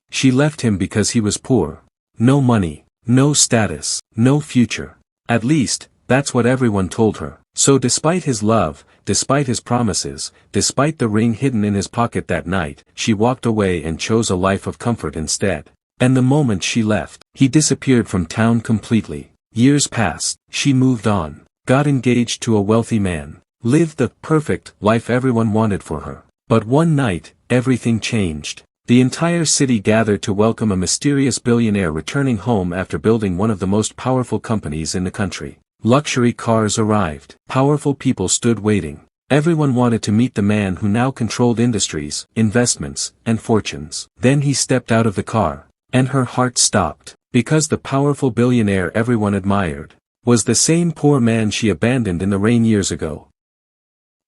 She left him because he was poor. No money, no status, no future. At least, that's what everyone told her. So despite his love, despite his promises, despite the ring hidden in his pocket that night, she walked away and chose a life of comfort instead. And the moment she left, he disappeared from town completely. Years passed, she moved on, got engaged to a wealthy man, lived the perfect life everyone wanted for her. But one night, everything changed. The entire city gathered to welcome a mysterious billionaire returning home after building one of the most powerful companies in the country. Luxury cars arrived. Powerful people stood waiting. Everyone wanted to meet the man who now controlled industries, investments, and fortunes. Then he stepped out of the car, and her heart stopped, because the powerful billionaire everyone admired was the same poor man she abandoned in the rain years ago.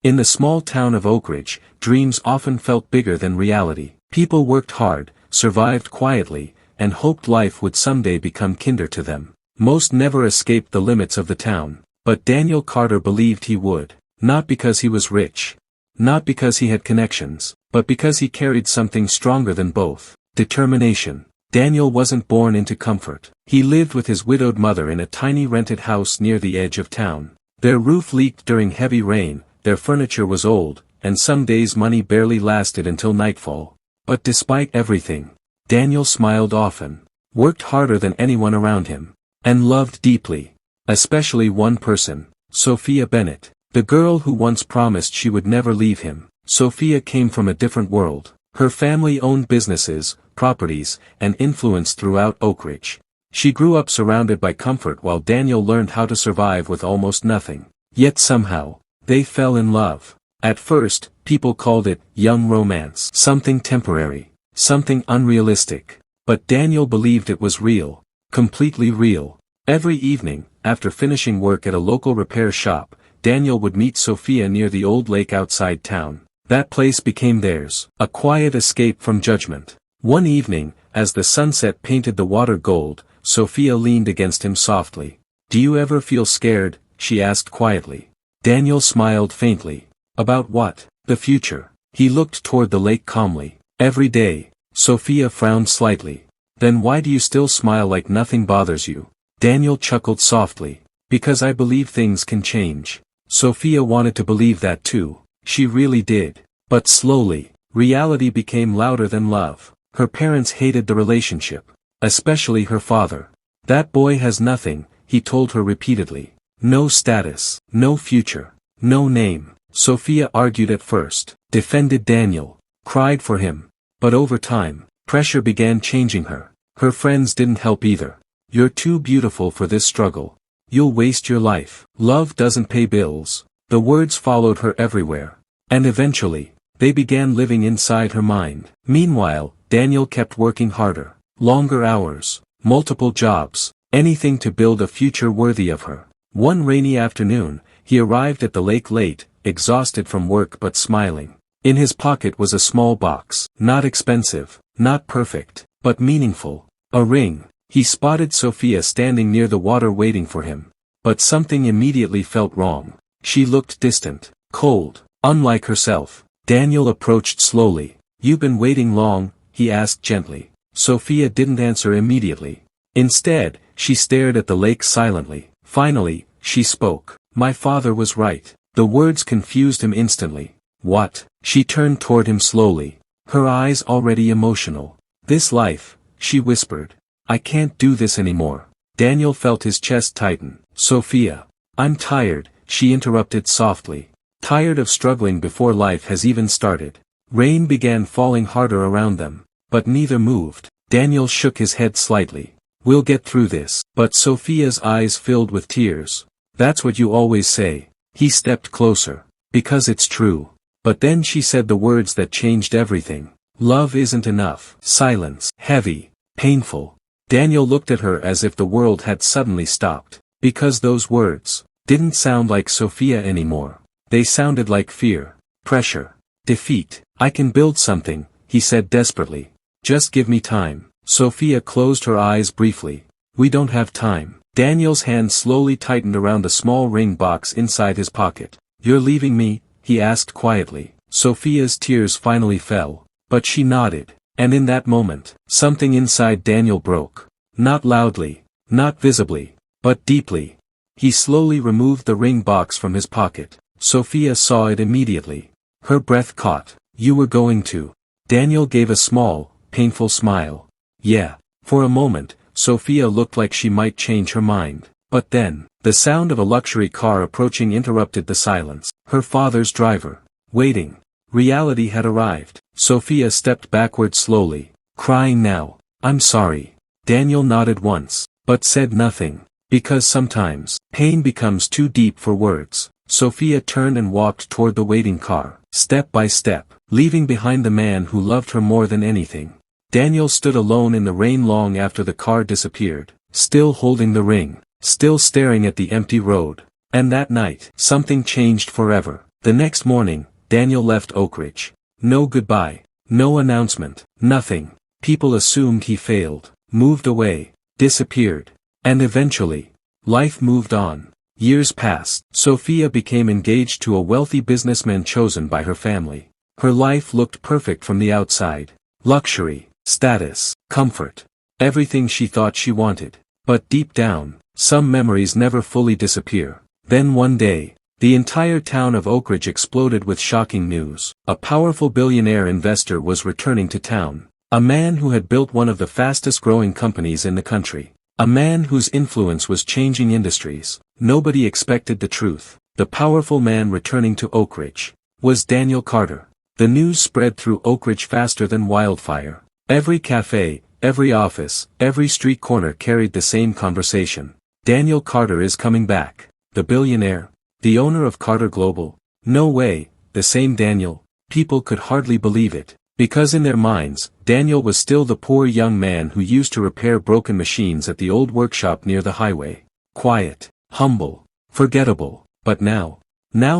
In the small town of Oak Ridge, dreams often felt bigger than reality. People worked hard, survived quietly, and hoped life would someday become kinder to them. Most never escaped the limits of the town, but Daniel Carter believed he would, not because he was rich, not because he had connections, but because he carried something stronger than both: determination. Daniel wasn't born into comfort. He lived with his widowed mother in a tiny rented house near the edge of town. Their roof leaked during heavy rain, their furniture was old, and some days money barely lasted until nightfall. But despite everything, Daniel smiled often, worked harder than anyone around him, and loved deeply. Especially one person, Sophia Bennett, the girl who once promised she would never leave him. Sophia came from a different world. Her family owned businesses, properties, and influence throughout Oak Ridge. She grew up surrounded by comfort while Daniel learned how to survive with almost nothing. Yet somehow, they fell in love. At first, people called it young romance, something temporary, something unrealistic. But Daniel believed it was real, completely real. Every evening, after finishing work at a local repair shop, Daniel would meet Sophia near the old lake outside town. That place became theirs, a quiet escape from judgment. One evening, as the sunset painted the water gold, Sophia leaned against him softly. "Do you ever feel scared?" she asked quietly. Daniel smiled faintly. "About what?" "The future." He looked toward the lake calmly. "Every day." Sophia frowned slightly. "Then why do you still smile like nothing bothers you?" Daniel chuckled softly. "Because I believe things can change." Sophia wanted to believe that too. She really did. But slowly, reality became louder than love. Her parents hated the relationship. Especially her father. "That boy has nothing," he told her repeatedly. "No status, no future, no name." Sophia argued at first, defended Daniel, cried for him. But over time, pressure began changing her. Her friends didn't help either. "You're too beautiful for this struggle. You'll waste your life. Love doesn't pay bills." The words followed her everywhere. And eventually, they began living inside her mind. Meanwhile, Daniel kept working harder. Longer hours, multiple jobs, anything to build a future worthy of her. One rainy afternoon, he arrived at the lake late, exhausted from work but smiling. In his pocket was a small box, not expensive, not perfect, but meaningful. A ring. He spotted Sophia standing near the water waiting for him. But something immediately felt wrong. She looked distant, cold, unlike herself. Daniel approached slowly. "You've been waiting long?" he asked gently. Sophia didn't answer immediately. Instead, she stared at the lake silently. Finally, she spoke. "My father was right." The words confused him instantly. "What?" She turned toward him slowly, her eyes already emotional. "This life," she whispered. "I can't do this anymore." Daniel felt his chest tighten. "Sophia. I'm tired," she interrupted softly. "Tired of struggling before life has even started." Rain began falling harder around them, but neither moved. Daniel shook his head slightly. "We'll get through this." But Sophia's eyes filled with tears. "That's what you always say." He stepped closer. "Because it's true." But then she said the words that changed everything. "Love isn't enough." Silence. Heavy. Painful. Daniel looked at her as if the world had suddenly stopped. Because those words didn't sound like Sophia anymore. They sounded like fear, pressure, defeat. "I can build something," he said desperately. "Just give me time." Sophia closed her eyes briefly. "We don't have time." Daniel's hand slowly tightened around the small ring box inside his pocket. "You're leaving me?" he asked quietly. Sophia's tears finally fell. But she nodded. And in that moment, something inside Daniel broke. Not loudly, not visibly, but deeply. He slowly removed the ring box from his pocket. Sophia saw it immediately. Her breath caught. You were going to. Daniel gave a small, painful smile. Yeah. For a moment, Sophia looked like she might change her mind. But then, the sound of a luxury car approaching interrupted the silence. Her father's driver. Waiting. Reality had arrived. Sophia stepped backward slowly, crying now. I'm sorry. Daniel nodded once, but said nothing. Because sometimes, pain becomes too deep for words. Sophia turned and walked toward the waiting car, step by step, leaving behind the man who loved her more than anything. Daniel stood alone in the rain long after the car disappeared, still holding the ring, still staring at the empty road. And that night, something changed forever. The next morning, Daniel left Oakridge. No goodbye, no announcement, nothing. People assumed he failed, moved away, disappeared. And eventually, life moved on. Years passed. Sophia became engaged to a wealthy businessman chosen by her family. Her life looked perfect from the outside. Luxury, status, comfort. Everything she thought she wanted. But deep down, some memories never fully disappear. Then one day, the entire town of Oakridge exploded with shocking news. A powerful billionaire investor was returning to town. A man who had built one of the fastest-growing companies in the country. A man whose influence was changing industries. Nobody expected the truth. The powerful man returning to Oakridge was Daniel Carter. The news spread through Oakridge faster than wildfire. Every cafe, every office, every street corner carried the same conversation. Daniel Carter is coming back. The billionaire, the owner of Carter Global. No way, the same Daniel. People could hardly believe it. Because in their minds, Daniel was still the poor young man who used to repair broken machines at the old workshop near the highway. Quiet, humble, forgettable. But now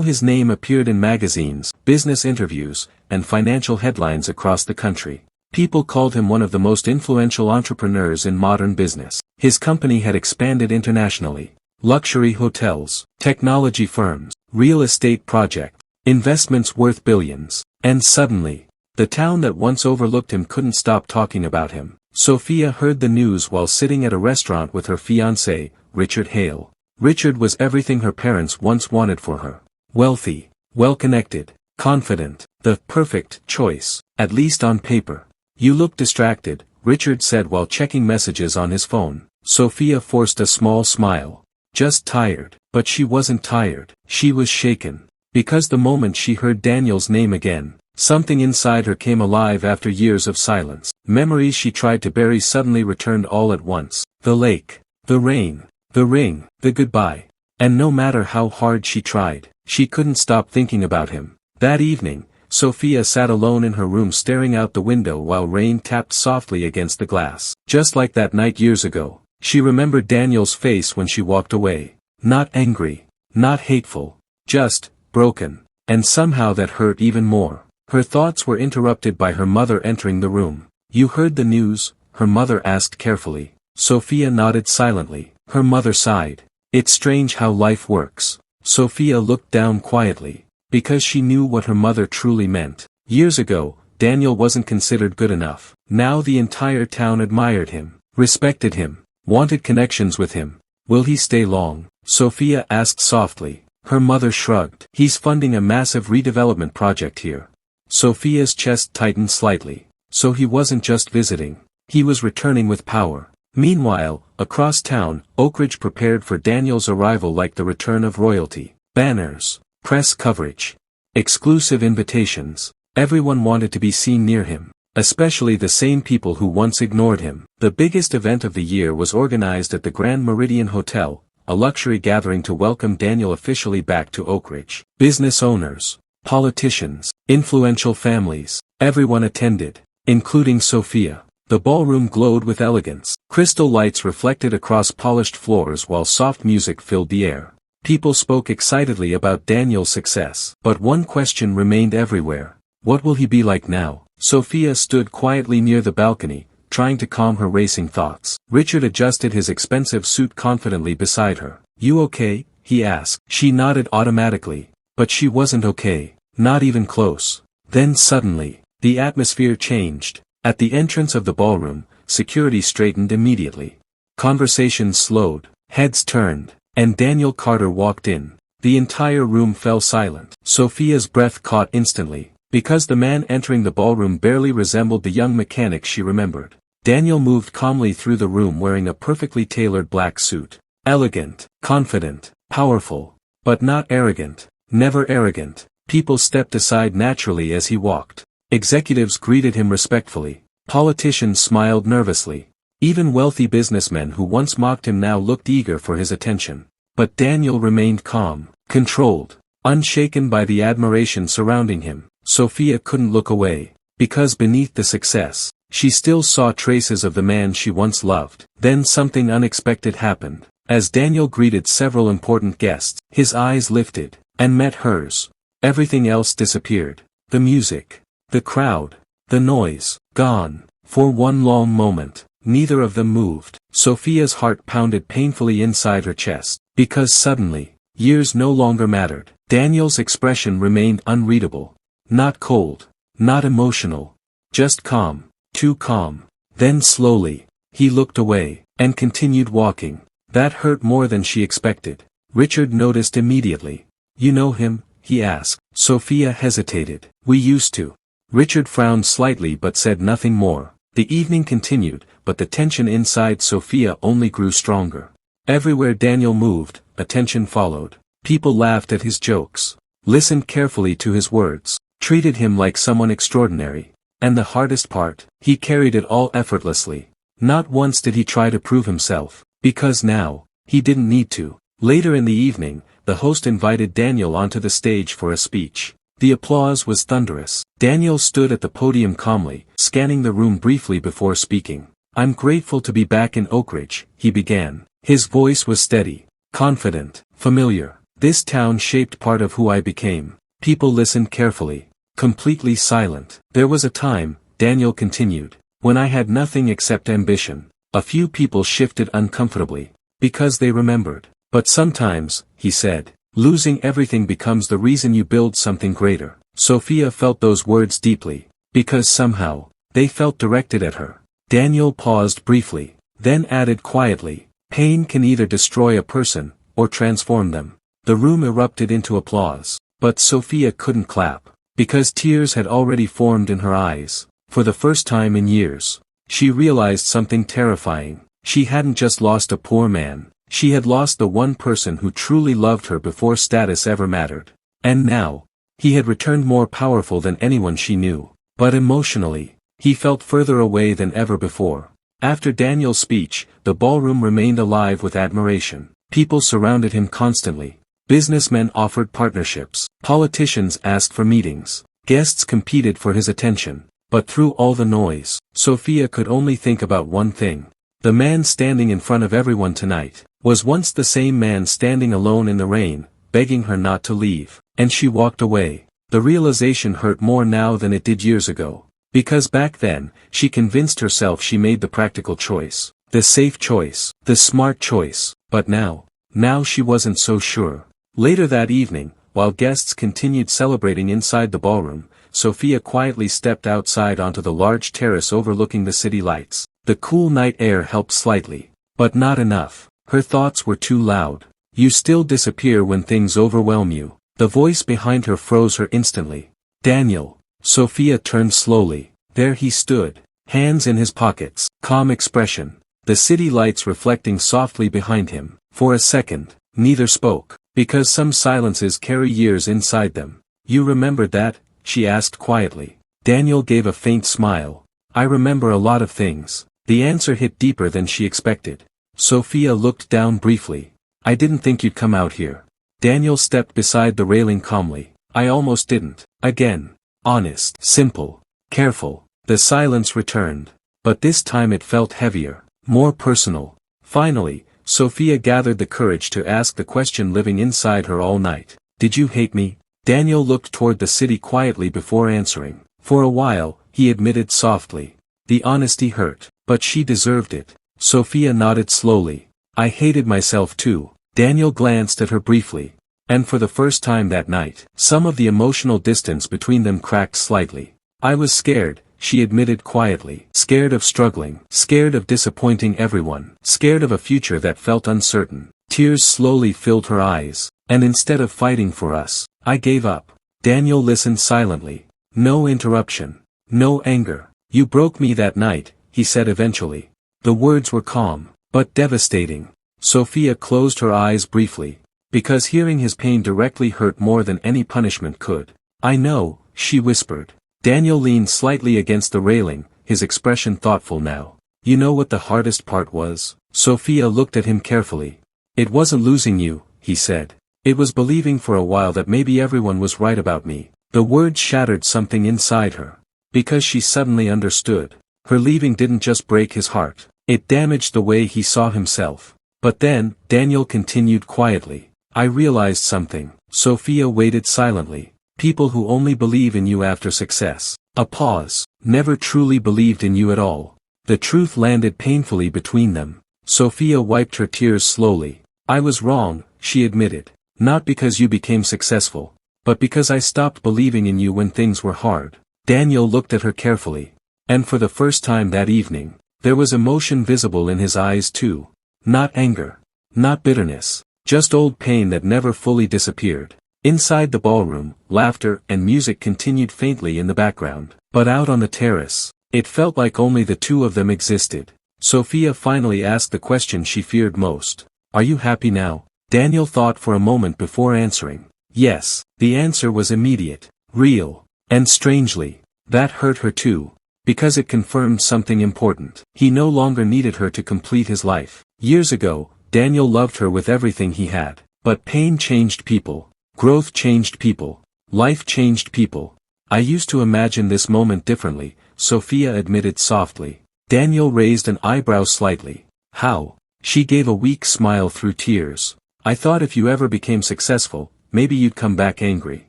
his name appeared in magazines, business interviews, and financial headlines across the country. People called him one of the most influential entrepreneurs in modern business. His company had expanded internationally. Luxury hotels, technology firms, real estate projects, investments worth billions. And suddenly, the town that once overlooked him couldn't stop talking about him. Sophia heard the news while sitting at a restaurant with her fiancé, Richard Hale. Richard was everything her parents once wanted for her. Wealthy, well-connected, confident, the perfect choice, at least on paper. You look distracted, Richard said while checking messages on his phone. Sophia forced a small smile. Just tired. But she wasn't tired. She was shaken. Because the moment she heard Daniel's name again, something inside her came alive after years of silence. Memories she tried to bury suddenly returned all at once. The lake, the rain, the ring, the goodbye. And no matter how hard she tried, she couldn't stop thinking about him. That evening, Sophia sat alone in her room staring out the window while rain tapped softly against the glass. Just like that night years ago, she remembered Daniel's face when she walked away. Not angry, not hateful, just broken. And somehow that hurt even more. Her thoughts were interrupted by her mother entering the room. You heard the news? Her mother asked carefully. Sophia nodded silently. Her mother sighed. It's strange how life works. Sophia looked down quietly, because she knew what her mother truly meant. Years ago, Daniel wasn't considered good enough. Now the entire town admired him, respected him, wanted connections with him. Will he stay long? Sophia asked softly. Her mother shrugged. He's funding a massive redevelopment project here. Sophia's chest tightened slightly. So he wasn't just visiting. He was returning with power. Meanwhile, across town, Oakridge prepared for Daniel's arrival like the return of royalty. Banners, press coverage, exclusive invitations. Everyone wanted to be seen near him, especially the same people who once ignored him. The biggest event of the year was organized at the Grand Meridian Hotel, a luxury gathering to welcome Daniel officially back to Oakridge. Business owners, politicians, influential families, everyone attended, including Sophia. The ballroom glowed with elegance. Crystal lights reflected across polished floors while soft music filled the air. People spoke excitedly about Daniel's success. But one question remained everywhere. What will he be like now? Sophia stood quietly near the balcony, trying to calm her racing thoughts. Richard adjusted his expensive suit confidently beside her. You okay? He asked. She nodded automatically. But she wasn't okay. Not even close. Then suddenly, the atmosphere changed. At the entrance of the ballroom, security straightened immediately. Conversations slowed, heads turned, and Daniel Carter walked in. The entire room fell silent. Sophia's breath caught instantly, because the man entering the ballroom barely resembled the young mechanic she remembered. Daniel moved calmly through the room wearing a perfectly tailored black suit. Elegant, confident, powerful, but not arrogant, never arrogant. People stepped aside naturally as he walked. Executives greeted him respectfully. Politicians smiled nervously. Even wealthy businessmen who once mocked him now looked eager for his attention. But Daniel remained calm, controlled, unshaken by the admiration surrounding him. Sophia couldn't look away, because beneath the success, she still saw traces of the man she once loved. Then something unexpected happened. As Daniel greeted several important guests, his eyes lifted, and met hers. Everything else disappeared. The music, the crowd, the noise, gone. For one long moment, neither of them moved. Sophia's heart pounded painfully inside her chest, because suddenly, years no longer mattered. Daniel's expression remained unreadable. Not cold, not emotional, just calm, too calm. Then slowly, he looked away, and continued walking. That hurt more than she expected. Richard noticed immediately. "You know him?" he asked. Sophia hesitated. "We used to." Richard frowned slightly but said nothing more. The evening continued, but the tension inside Sophia only grew stronger. Everywhere Daniel moved, attention followed. People laughed at his jokes, listened carefully to his words, treated him like someone extraordinary. And the hardest part, he carried it all effortlessly. Not once did he try to prove himself, because now, he didn't need to. Later in the evening, the host invited Daniel onto the stage for a speech. The applause was thunderous. Daniel stood at the podium calmly, scanning the room briefly before speaking. "I'm grateful to be back in Oak Ridge," he began. His voice was steady, confident, familiar. "This town shaped part of who I became." People listened carefully, completely silent. "There was a time," Daniel continued, "when I had nothing except ambition." A few people shifted uncomfortably, because they remembered. "But sometimes," he said, "losing everything becomes the reason you build something greater." Sophia felt those words deeply, because somehow, they felt directed at her. Daniel paused briefly, then added quietly, "Pain can either destroy a person, or transform them." The room erupted into applause, but Sophia couldn't clap, because tears had already formed in her eyes. For the first time in years, she realized something terrifying. She hadn't just lost a poor man, she had lost the one person who truly loved her before status ever mattered. And now, he had returned more powerful than anyone she knew. But emotionally, he felt further away than ever before. After Daniel's speech, the ballroom remained alive with admiration. People surrounded him constantly. Businessmen offered partnerships. Politicians asked for meetings. Guests competed for his attention. But through all the noise, Sophia could only think about one thing. The man standing in front of everyone tonight, was once the same man standing alone in the rain, begging her not to leave. And she walked away. The realization hurt more now than it did years ago. Because back then, she convinced herself she made the practical choice. The safe choice. The smart choice. But now she wasn't so sure. Later that evening, while guests continued celebrating inside the ballroom, Sophia quietly stepped outside onto the large terrace overlooking the city lights. The cool night air helped slightly. But not enough. Her thoughts were too loud. "You still disappear when things overwhelm you." The voice behind her froze her instantly. "Daniel." Sophia turned slowly. There he stood, hands in his pockets, calm expression, the city lights reflecting softly behind him. For a second, neither spoke, because some silences carry years inside them. "You remember that?" she asked quietly. Daniel gave a faint smile. "I remember a lot of things." The answer hit deeper than she expected. Sophia looked down briefly. "I didn't think you'd come out here." Daniel stepped beside the railing calmly. "I almost didn't." Again. Honest, simple, careful. The silence returned. But this time it felt heavier, more personal. Finally, Sophia gathered the courage to ask the question living inside her all night. "Did you hate me?" Daniel looked toward the city quietly before answering. For a while, he admitted softly. The honesty hurt, but she deserved it. Sophia nodded slowly. "I hated myself too." Daniel glanced at her briefly. And for the first time that night, some of the emotional distance between them cracked slightly. "I was scared," she admitted quietly. Scared of struggling, scared of disappointing everyone, scared of a future that felt uncertain. Tears slowly filled her eyes, and instead of fighting for us, I gave up. Daniel listened silently. No interruption. No anger. You broke me that night, he said eventually. The words were calm, but devastating. Sophia closed her eyes briefly, because hearing his pain directly hurt more than any punishment could. I know, she whispered. Daniel leaned slightly against the railing, his expression thoughtful now. You know what the hardest part was? Sophia looked at him carefully. It wasn't losing you, he said. It was believing for a while that maybe everyone was right about me. The words shattered something inside her. Because she suddenly understood. Her leaving didn't just break his heart. It damaged the way he saw himself. But then, Daniel continued quietly. I realized something. Sophia waited silently. People who only believe in you after success. A pause. Never truly believed in you at all. The truth landed painfully between them. Sophia wiped her tears slowly. I was wrong, she admitted. Not because you became successful, but because I stopped believing in you when things were hard. Daniel looked at her carefully. And for the first time that evening, there was emotion visible in his eyes too. Not anger. Not bitterness. Just old pain that never fully disappeared. Inside the ballroom, laughter and music continued faintly in the background. But out on the terrace, it felt like only the two of them existed. Sophia finally asked the question she feared most. Are you happy now? Daniel thought for a moment before answering. Yes. The answer was immediate, real, and strangely, that hurt her too. Because it confirmed something important. He no longer needed her to complete his life. Years ago, Daniel loved her with everything he had. But pain changed people. Growth changed people. Life changed people. I used to imagine this moment differently, Sophia admitted softly. Daniel raised an eyebrow slightly. How? She gave a weak smile through tears. I thought if you ever became successful, maybe you'd come back angry.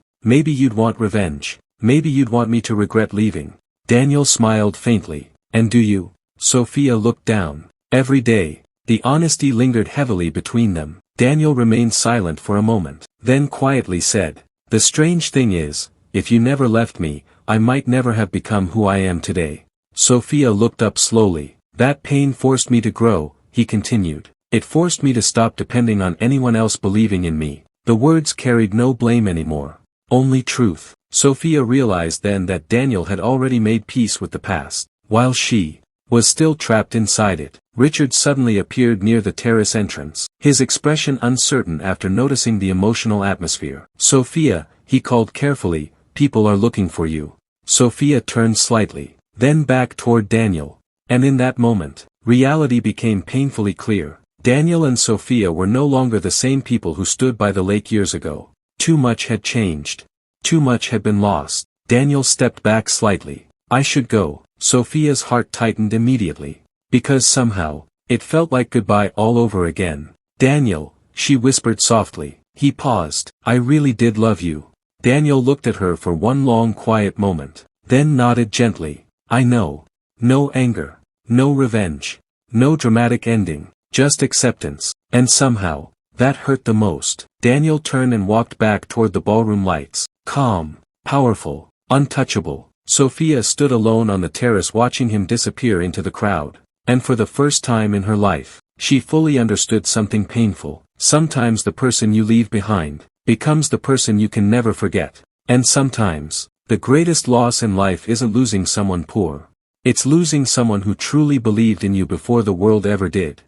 Maybe you'd want revenge. Maybe you'd want me to regret leaving. Daniel smiled faintly. And do you? Sophia looked down. Every day. The honesty lingered heavily between them. Daniel remained silent for a moment, then quietly said, the strange thing is, if you never left me, I might never have become who I am today. Sophia looked up slowly. That pain forced me to grow, he continued. It forced me to stop depending on anyone else believing in me. The words carried no blame anymore. Only truth. Sophia realized then that Daniel had already made peace with the past, while she was still trapped inside it. Richard suddenly appeared near the terrace entrance, his expression uncertain after noticing the emotional atmosphere. Sophia, he called carefully, people are looking for you. Sophia turned slightly, then back toward Daniel. And in that moment, reality became painfully clear. Daniel and Sophia were no longer the same people who stood by the lake years ago. Too much had changed. Too much had been lost. Daniel stepped back slightly. I should go. Sophia's heart tightened immediately. Because somehow, it felt like goodbye all over again. Daniel, she whispered softly. He paused. I really did love you. Daniel looked at her for one long quiet moment, then nodded gently. I know. No anger. No revenge. No dramatic ending. Just acceptance. And somehow, that hurt the most. Daniel turned and walked back toward the ballroom lights. Calm. Powerful. Untouchable. Sophia stood alone on the terrace watching him disappear into the crowd. And for the first time in her life, she fully understood something painful. Sometimes the person you leave behind becomes the person you can never forget. And sometimes, the greatest loss in life isn't losing someone poor. It's losing someone who truly believed in you before the world ever did.